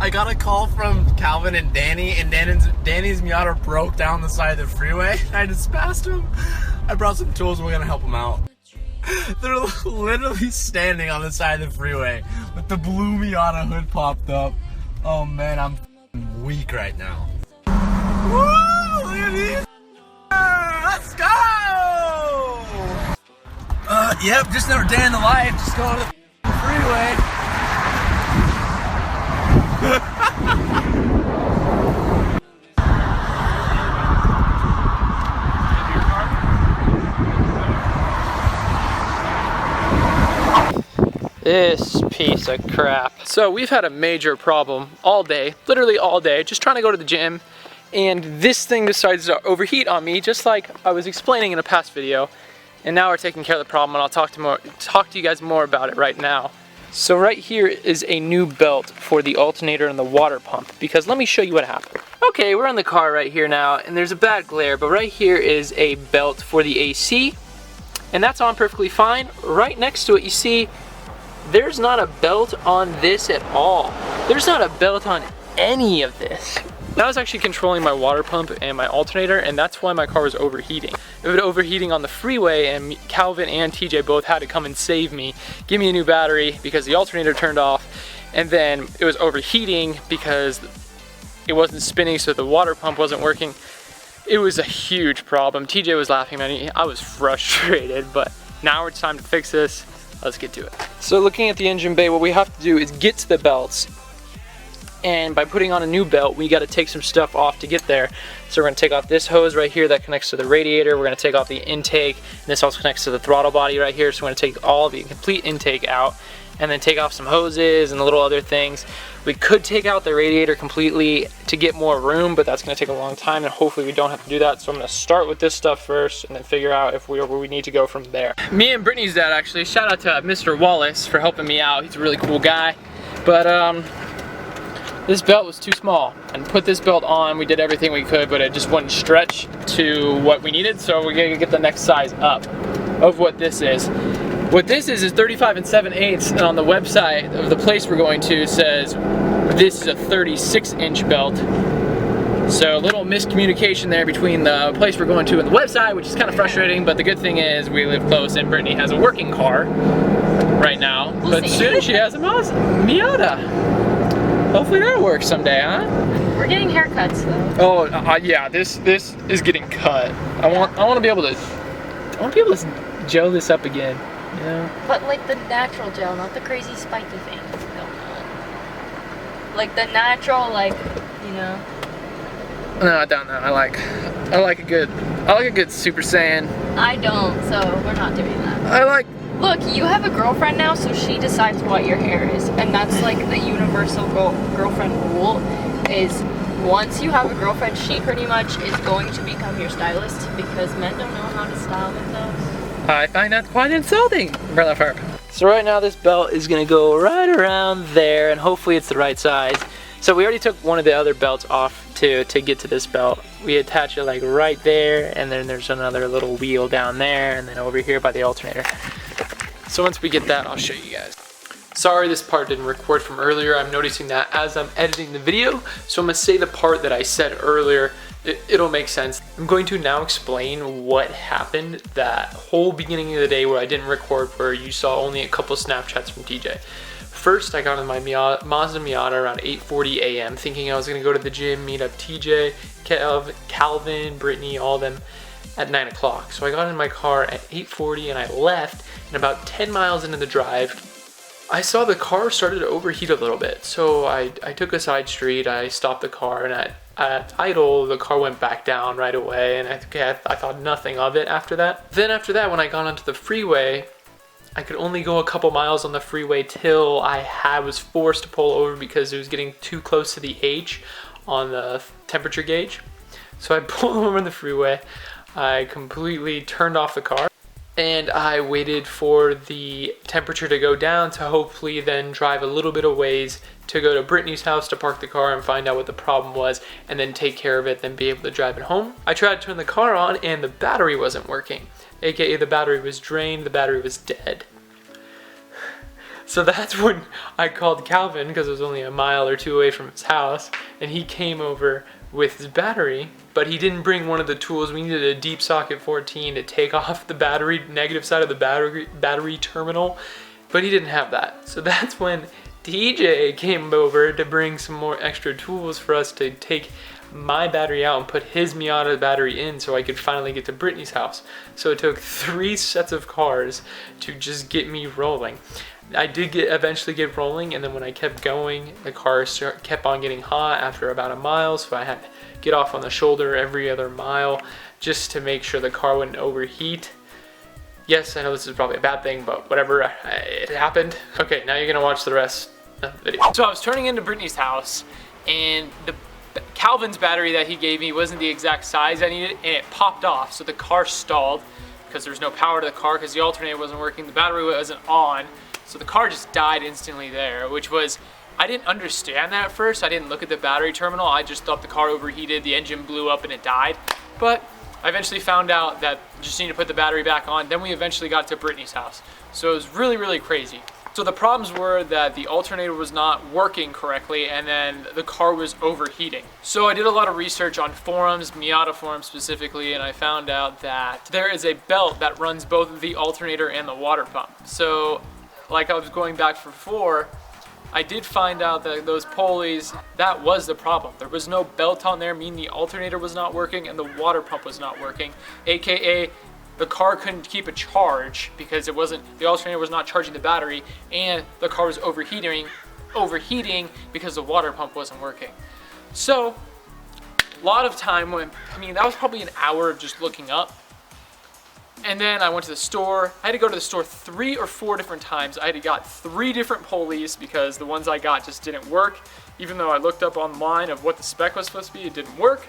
I got a call from Calvin and Danny, and Danny's Miata broke down the side of the freeway. I just passed him. I brought some tools, we're gonna help him out. They're literally standing on the side of the freeway with the blue Miata hood popped up. Oh man, I'm weak right now. Woo! Look at these! Let's go! Yep, just another day in the life. Just going to the freeway. This piece of crap. So we've had a major problem all day, literally all day, just trying to go to the gym, and this thing decides to overheat on me, just like I was explaining in a past video. And now we're taking care of the problem, and I'll talk to you guys more about it right now. So right here is a new belt for the alternator and the water pump, because let me show you what happened. Okay, we're in the car right here now, and there's a bad glare, but right here is a belt for the AC, and that's on perfectly fine. Right next to it, you see, there's not a belt on this at all. There's not a belt on any of this. I was actually controlling my water pump and my alternator, and that's why my car was overheating. It was overheating on the freeway, and Calvin and TJ both had to come and save me, give me a new battery because the alternator turned off, and then it was overheating because it wasn't spinning, so the water pump wasn't working. It was a huge problem. TJ was laughing at me. I was frustrated, but now it's time to fix this. Let's get to it. So looking at the engine bay, what we have to do is get to the belts. And by putting on a new belt, we got to take some stuff off to get there. So we're going to take off this hose right here that connects to the radiator. We're going to take off the intake. And this also connects to the throttle body right here. So we're going to take all the complete intake out and then take off some hoses and little other things. We could take out the radiator completely to get more room, but that's going to take a long time, and hopefully we don't have to do that. So I'm going to start with this stuff first and then figure out if where we need to go from there. Me and Brittany's dad, actually, shout out to Mr. Wallace for helping me out. He's a really cool guy. But this belt was too small, and put this belt on, we did everything we could, but it just wouldn't stretch to what we needed, so we're gonna get the next size up of what this is. What this is 35 7/8, and on the website of the place we're going to says this is a 36-inch belt. So a little miscommunication there between the place we're going to and the website, which is kind of frustrating, but the good thing is we live close and Brittany has a working car right now, but soon she has a Miata. Hopefully that'll work someday, huh? We're getting haircuts though. Oh yeah, this is getting cut. I want to be able to gel this up again. You know? But like the natural gel, not the crazy spiky thing. No. Like the natural, like, you know. No, I don't know. I like a good Super Saiyan. I don't, so we're not doing that. I like. Look, you have a girlfriend now, so she decides what your hair is, and that's like the universal girlfriend rule. Is once you have a girlfriend, she pretty much is going to become your stylist because men don't know how to style themselves. I find that quite insulting, brother Ferb. So right now this belt is gonna go right around there, and hopefully it's the right size. So we already took one of the other belts off to get to this belt. We attach it like right there, and then there's another little wheel down there, and then over here by the alternator. So once we get that, I'll show you guys. Sorry this part didn't record from earlier. I'm noticing that as I'm editing the video, so I'm gonna say the part that I said earlier. It'll make sense. I'm going to now explain what happened that whole beginning of the day where I didn't record, where you saw only a couple Snapchats from TJ. First, I got in my Mazda Miata around 8:40 a.m. thinking I was gonna go to the gym, meet up TJ, Calvin, Brittany, all of them at 9 o'clock. So I got in my car at 8:40 and I left, and about 10 miles into the drive, I saw the car started to overheat a little bit. So I took a side street, I stopped the car, and at idle, the car went back down right away, and I thought nothing of it after that. Then after that, when I got onto the freeway, I could only go a couple miles on the freeway till I was forced to pull over because it was getting too close to the H on the temperature gauge. So I pulled over on the freeway, I completely turned off the car, and I waited for the temperature to go down to hopefully then drive a little bit of ways to go to Brittany's house to park the car and find out what the problem was, and then take care of it, then be able to drive it home. I tried to turn the car on and the battery wasn't working, aka the battery was drained, the battery was dead. So that's when I called Calvin, because it was only a mile or two away from his house, and he came over with his battery, but he didn't bring one of the tools. We needed a deep socket 14 to take off the battery, negative side of the battery terminal, but he didn't have that. So that's when DJ came over to bring some more extra tools for us to take my battery out and put his Miata battery in so I could finally get to Brittany's house. So it took 3 sets of cars to just get me rolling. I did eventually get rolling, and then when I kept going, the car kept on getting hot after about a mile, so I had to get off on the shoulder every other mile just to make sure the car wouldn't overheat. Yes, I know this is probably a bad thing, but whatever, it happened. Okay, now you're gonna watch the rest of the video. So I was turning into Brittany's house, and Calvin's battery that he gave me wasn't the exact size I needed, and it popped off, so the car stalled because there was no power to the car because the alternator wasn't working, the battery wasn't on, so the car just died instantly there, which was, I didn't understand that at first. I didn't look at the battery terminal. I just thought the car overheated, the engine blew up, and it died. But I eventually found out that you just need to put the battery back on. Then we eventually got to Brittany's house. So it was really, really crazy. So the problems were that the alternator was not working correctly, and then the car was overheating. So I did a lot of research on forums, Miata forums specifically, and I found out that there is a belt that runs both the alternator and the water pump. So like I was going back before, I did find out that those pulleys, that was the problem. There was no belt on there, meaning the alternator was not working and the water pump was not working, AKA the car couldn't keep a charge because the alternator was not charging the battery, and the car was overheating because the water pump wasn't working. So a lot of time went, that was probably an hour of just looking up. And then I went to the store. I had to go to the store 3 or 4 different times. I had got 3 different pulleys because the ones I got just didn't work. Even though I looked up online of what the spec was supposed to be, it didn't work.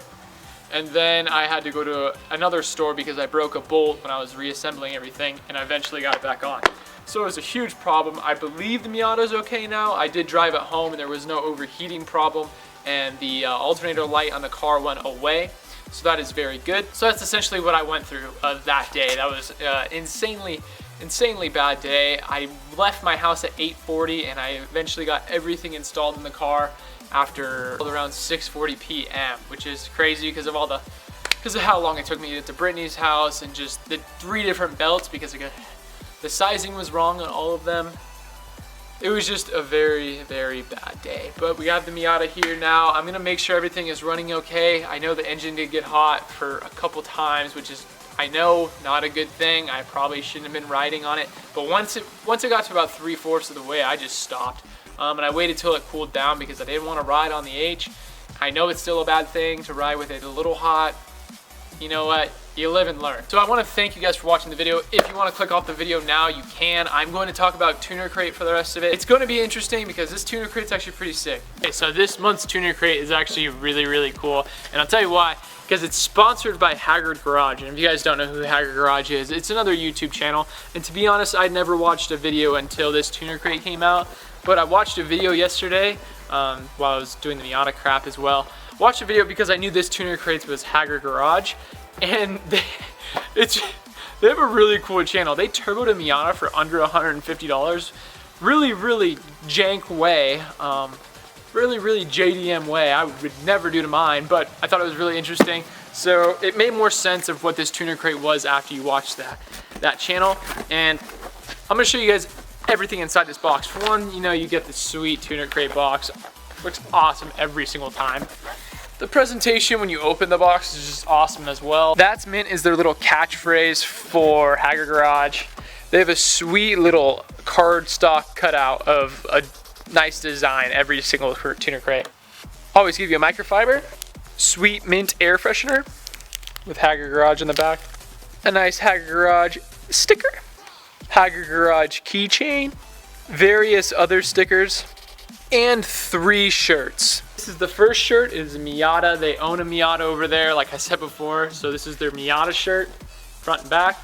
And then I had to go to another store because I broke a bolt when I was reassembling everything, and I eventually got it back on. So it was a huge problem. I believe the Miata's okay now. I did drive it home and there was no overheating problem, and the alternator light on the car went away. So that is very good. So that's essentially what I went through that day. That was insanely bad day. I left my house at 8:40 and I eventually got everything installed in the car after around 6:40 p.m., which is crazy because of how long it took me to get to Brittany's house, and just the 3 different belts because the sizing was wrong on all of them. It was just a very, very bad day. But we have the Miata here now. I'm gonna make sure everything is running okay. I know the engine did get hot for a couple times, which is, I know, not a good thing. I probably shouldn't have been riding on it. But once it got to about 3/4 of the way, I just stopped. And I waited till it cooled down because I didn't want to ride on the H. I know it's still a bad thing to ride with it a little hot. You know what? You live and learn. So I want to thank you guys for watching the video. If you want to click off the video now, you can. I'm going to talk about Tuner Crate for the rest of it. It's going to be interesting because this Tuner Crate's actually pretty sick. Okay, so this month's Tuner Crate is actually really, really cool. And I'll tell you why. Because it's sponsored by Haggard Garage. And if you guys don't know who Haggard Garage is, it's another YouTube channel. And to be honest, I'd never watched a video until this Tuner Crate came out. But I watched a video yesterday while I was doing the Miata crap as well. Watched a video because I knew this Tuner Crate was Haggard Garage. And they have a really cool channel. They turboed a Miata for under $150. Really jank way. Really JDM way. I would never do to mine, but I thought it was really interesting. So it made more sense of what this Tuner Crate was after you watched that channel. And I'm gonna show you guys everything inside this box. For one, you get the sweet Tuner Crate box. Looks awesome every single time. The presentation when you open the box is just awesome as well. That's mint is their little catchphrase for Haggard Garage. They have a sweet little cardstock cutout of a nice design every single Tuner Crate. Always give you a microfiber, sweet mint air freshener with Haggard Garage in the back, a nice Haggard Garage sticker, Haggard Garage keychain, various other stickers, and 3 shirts. This is the first shirt. It is a Miata. They own a Miata over there, like I said before. So this is their Miata shirt, front and back.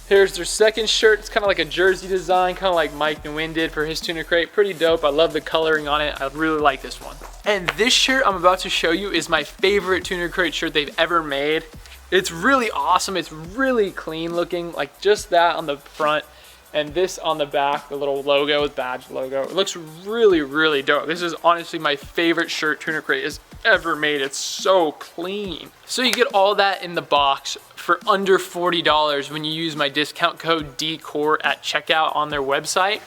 Here's their second shirt. It's kind of like a jersey design, kind of like Mike Nguyen did for his Tuner Crate. Pretty dope. I love the coloring on it. I really like this one. And this shirt I'm about to show you is my favorite Tuner Crate shirt they've ever made. It's really awesome. It's really clean looking, like just that on the front. And this on the back, the little logo, badge logo, it looks really, really dope. This is honestly my favorite shirt Tuner Crate has ever made. It's so clean. So you get all that in the box for under $40 when you use my discount code DCOUR at checkout on their website.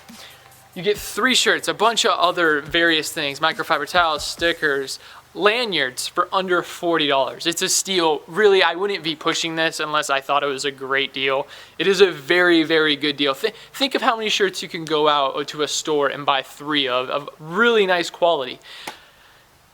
You get 3 shirts, a bunch of other various things, microfiber towels, stickers, lanyards for under $40. It's a steal. Really, I wouldn't be pushing this unless I thought it was a great deal. It is a very, very good deal. Think of how many shirts you can go out to a store and buy 3 of really nice quality.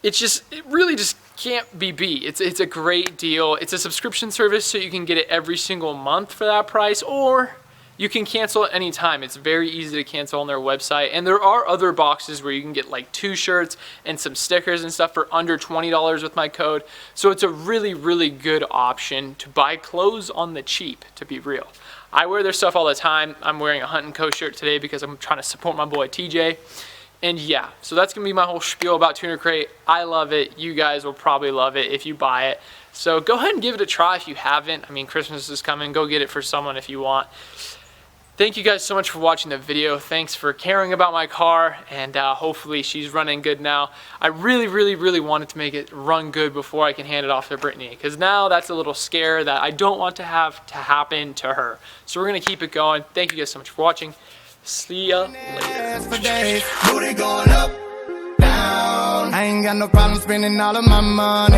It really just can't be beat. It's a great deal. It's a subscription service, so you can get it every single month for that price, or you can cancel at any time. It's very easy to cancel on their website. And there are other boxes where you can get like 2 shirts and some stickers and stuff for under $20 with my code. So it's a really, really good option to buy clothes on the cheap, to be real. I wear their stuff all the time. I'm wearing a Hunt & Co shirt today because I'm trying to support my boy TJ. And yeah, so that's gonna be my whole spiel about Tuner Crate. I love it. You guys will probably love it if you buy it. So go ahead and give it a try if you haven't. I mean, Christmas is coming. Go get it for someone if you want. Thank you guys so much for watching the video. Thanks for caring about my car, and hopefully she's running good now. I really, really, really wanted to make it run good before I can hand it off to Brittany, because now that's a little scare that I don't want to have to happen to her. So we're gonna keep it going. Thank you guys so much for watching. See ya later. I ain't got no problem spending all of my money.